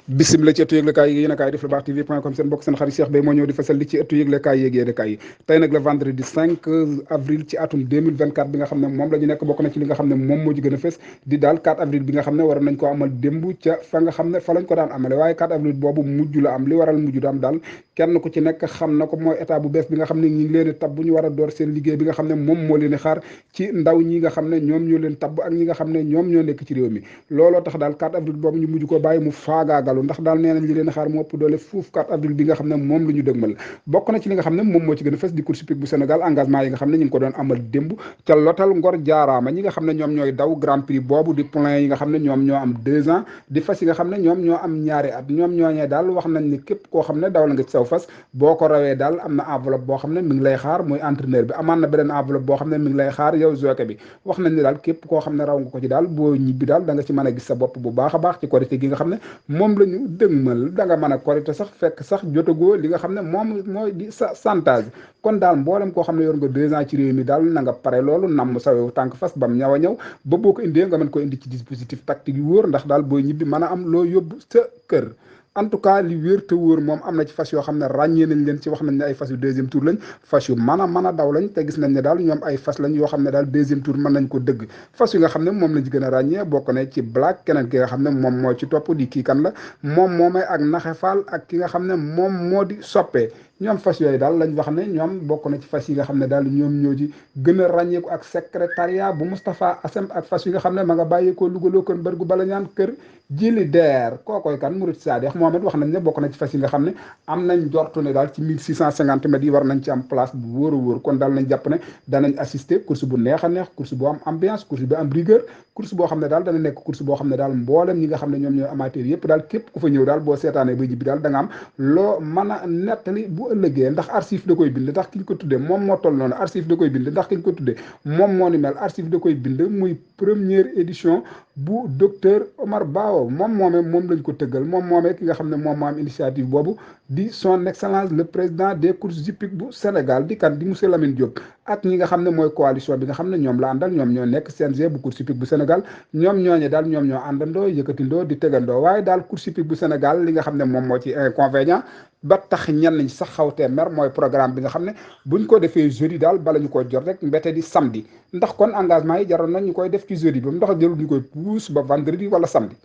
bisimila ci ëttu yëglekaay yi yéen a kaay def lu baax tv.com seen bokk seen xarit Cheikh Bey moo ñëw di fasal li ci ëttu yëglekaay yéeg yéenekaay yi tey nag le vendredi 5 avril ci atum 2024 bi nga xam ne moom la ñu nekk bokk na ci li nga xam ne moom moo ci gën a fës di daal 4 avril bi nga xam ne waroon nañ ko amal démb ca fa nga xam ne fa lañ ko daan amale waaye 4 avril boobu mujj la am li waral mujj du am daal kenn ku ci nekk xam na ko mooy état bu bees bi nga xam ne ñi ngi leen di tabb ñu war a door seen liggéey bi nga xam ne moom moo leen di xaar ci ndaw ñi nga xam ne ñoom ñoo leen tabb ak ñi nga xam ne ñoom ñoo nekk ci réew mi looloo tax daal 4 avril boobu ñu mujj ko bàyyi mu faagaagalu ndax daal nee nañ li leen xaar mu ëpp doole fuuf 4 avril bi nga xam ne moom la ñu dëgmal bokk na ci li nga xam ne moom moo ci gën a fës di course hippique bu Sénégal engagement yi nga xam ne ñu ngi ko doon amal démb ca lotal Ngor jaaraama ñi nga xam ne ñoom ñooy daw grand prix boobu di plein yi nga xam ne ñoom ñoo am 2 ans di fas yi nga xam ne ñoom ñoo am ñaari at ñoom ñooñee daal wax nañ ni képp koo xam ne daw la nga ci saw fas boo ko rawee daal am na enveloppe boo xam ne mi ngi lay xaar muy entraîneur bi amaan na beneen enveloppe boo xam ne mi ngi lay xaar yow jockey bi wax nañ ni daal képp koo xam ne raw nga ko ci daal boo ñibbi daal da nga ci mën a gis sa bopp bu baax a baax ci korité gi nga xam ne moom la ñu dëgmal da nga mën a korité sax fekk sax jotagoo li nga xam ne moom mooy di sa chantage kon daal mboolem koo xam ne yor nga 2 ans ci réew mi daal na nga pare loolu namm sawewu tànk fas bam ñaw a ñëw ba boo ko indee nga mën ko indi ci dispositif tactique yu wóor ndax daal booy ñibbi mën a am loo yóbbu sa kër en tout cas li wér te wóor moom am na ci fas yoo xam ne ràññee nañ leen ci wax nañ ne ay fas yu deuxième tour lañ fas yu mën a daw lañ te gis nañ ne daal ñoom ay fas lañ yoo xam ne daal deuxième tour mën nañ ko dëgg fas yu nga xam ne moom lañ ci gën a ràññee bokk na ci black keneen ki nga xam ne moom moo ci topp di kii kan la moom moomay ak naxefaal ak ki nga xam ne moom moo di soppee ñoom fas yooyu daal lañ wax ne ñoom bokk na ci fas yi nga xam ne daal ñoom ñoo ci gën a ràññeeku ak secrétariat bu Moustapha Assem ak fas yi nga xam ne ma nga bàyyeekoo lugaloo kon bërgu bala ñaan kër jili deer kookoy kan Murid Sadex moom it wax nañ ne bokk na ci fas yi nga xam ne am nañ jortu ne daal ci 1650 mètres yi war nañ ci am place bu wóor a wóor kon daal nañ jàpp ne danañ assister course bu neex a neex course bu am ambiance course bu am rigueur course boo xam ne daal dana nekk course boo xam ne daal mboolem ñi nga xam ne ñoom ñooy amateur yëpp daal képp ku fa ñëw daal boo seetaanee ba jibbi daal da nga am loo mën a nettali bu ëllëgee ndax archive da koy bind ndax ki ñu ko tuddee moom moo toll noonu archive da koy bind ndax ki ñu ko tuddee moom moo ni mel archive da koy bind muy première édition bu docteur Omar Bao moom lañ ko tëggal moom moomee ki nga xam ne moom moo am initiative boobu di son excellence le président des courses hippiques bu Sénégal di kan di monsieur Lamine Diop ak ñi nga xam ne mooy coalition bi nga xam ne ñoom la àndal ñoom ñoo nekk CNG bu course hippique bu Sénégal ñoom ñooñe daal ñoom ñoo àndandoo yëkkatindoo di tegandoo waaye daal course hippique bu Sénégal li nga xam ne moom moo ci inconvénient ba tax ñenn ñi sax xawtee mer mooy programme bi nga xam ne buñ ko defee jeudi daal bala ñu ko jot rek mbete di samedi ndax kon engagement yi jaroon nañ ñu koy def ci jeudi ba ndax jëlul ñu koy pousse ba vendredi wala samedi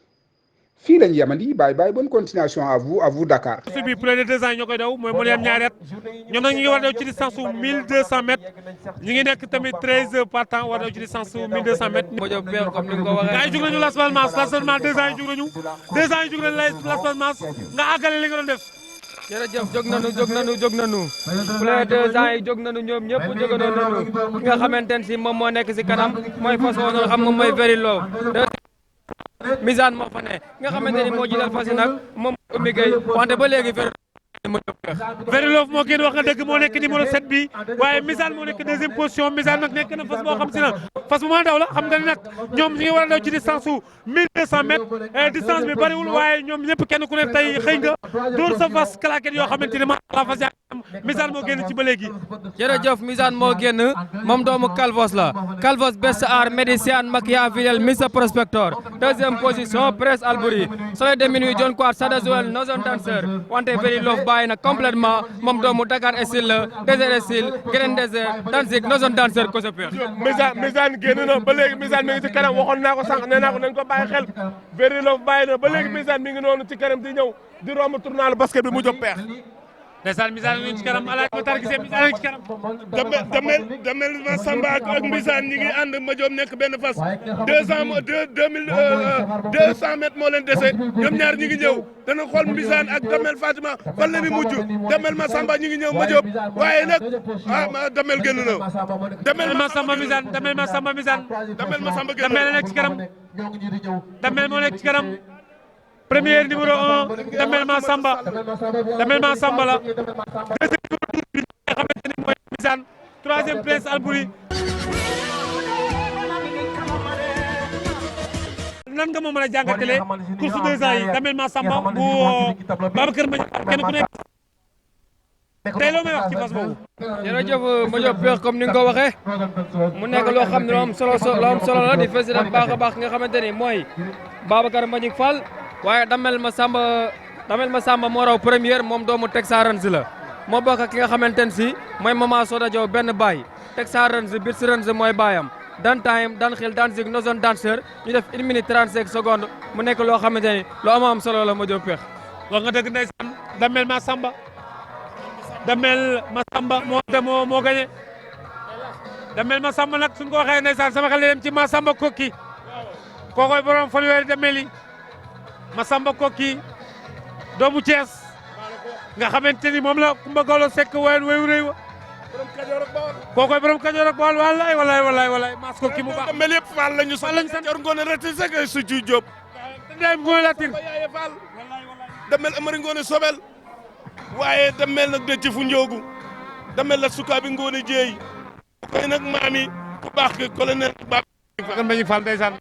fii lañ yemandi bàyyi bonne continuation à vous Dakar. course bi plus de 2 ans ñoo koy daw mooy mu leen ñaari at ñoom nag ñu ngi war a daw ci distance su 1200 mètres ñu ngi nekk tamit 13 partants war a daw ci distance su 1200 mètres. comme ni nga ko waxee. gars yi jug nañu Las Palmas 2 ans yi jug nañu 2 ans yi jug nañu Las Palmas nga àggale li nga doon def. jërëjëf jóg nañu plus de 2 ans yi jóg nañu ñoom ñëpp jógandoo nañu ki nga xamante ne si moom moo nekk si kanam mooy façon nga xam moom mooy Very Love Misaan moo fa ne nga xamante ni moo jiital fas yi nag moom Oumy Gueye wante ba léegi Very Love moo gën wax nga dëgg moo nekk numéro 7 bi waaye Misaan moo nekk deuxième position Misaan nag nekk na fas boo xam si na fas bu mën a daw la xam nga ne nag ñoom ñu ngi war a daw ci distance su 1200 mètres distance bi bariwul waaye ñoom ñëpp kenn ku ne tey xëy nga dóor sa fas claquette yoo xamante ne maa fas yaa am Misaan moo génn ci ba léegi. jërëjëf Misaan moo génn moom doomu Calvos la Calvos best art médecin Machiavel Mr Prospector deuxième position Prince Albury Soleil de minuit John Quart Sadazuel Northern Dancer wante Very Love bàyyi na complètement moom doomu Dakar Estil la Désert Estil Grand Désert Danzig Northern Dancer ko sa peex Misaan génn na ba léegi Misaan mi ngi ci kanam waxoon naa ko sànq nee naa ko nañ ko bàyyi xel Very Love bàyyi na ba léegi Misaan mi ngi noonu ci kanam di ñëw di romb tournal basket bi mu jóg peex ndeysaan Misaan ngi ci kanam alaaj ko tar gisee Misaan ngi ci kanam damel ma Samba ak Misaan ñi ngi ànd ma joom nekk benn fas 200 mètres moo leen dese ñoom ñaar ñi ngi ñëw dana xool Misaan ak damel Fatima fan la ni mujj damel ma Samba ñi ngi ñëw ma joom waaye nag damel génn na damel ma Samba Misaan damel ma Samba Misaan damel ma Samba génn damel nekk ci kanam damel moo nekk ci kanam premier numéro 1 Damel Massamba la deuxième tour bi nga xamante ni mooy Misaan troisième Prince Albury nan nga moo mën a jàngatale course 2 ans yi Damel Massamba bu Babacar Mbagnick kenn ku nekk tey loo may wax ci fas boobu. jërëjëf Madiop Pekh comme ni nga ko waxee mu nekk loo xam ne lu am solo la di fës baax a baax nga xamante ni mooy Babacar Mbagnick Fall waaye Damel Massamba moo raw première moom doomu Texas Rangers la moo bokk ak ki nga xamante ne si mooy Mama Soda Diaw benn baay Texas Rangers Birch Rangers mooy baayam dan time dan xil dan zig no zone dancer ñu def 1 minute 35 secondes mu nekk loo xamante ni lu am solo la ma jóg peex. wax nga dëgg ndeysaan Damel Massamba moo gagné Damel Massamba nag suñ ko waxee ndeysaan sama xel dem ci Massamba Kokki kookoy borom fanweeri Damel yi Massamba Kokki doomu Thiès nga xamante ni moom la Kumba Gawlo Seck woyoon wéyu réew wa kookoy borom Kajoor ak Bawol wallaay mas Kokki mu baax Damel yëpp Fall lañu sant Yor Ngoone Rati Seck su ci Jóob ndeyam Ngoone Latir yaaye Fall Damel Amari Ngoone Sobel waaye Damel nag de ci fu njoogu Damel la sukaabi Ngoone Jeey koy nag maami ku baax ke colonel ba Fall ndeysaan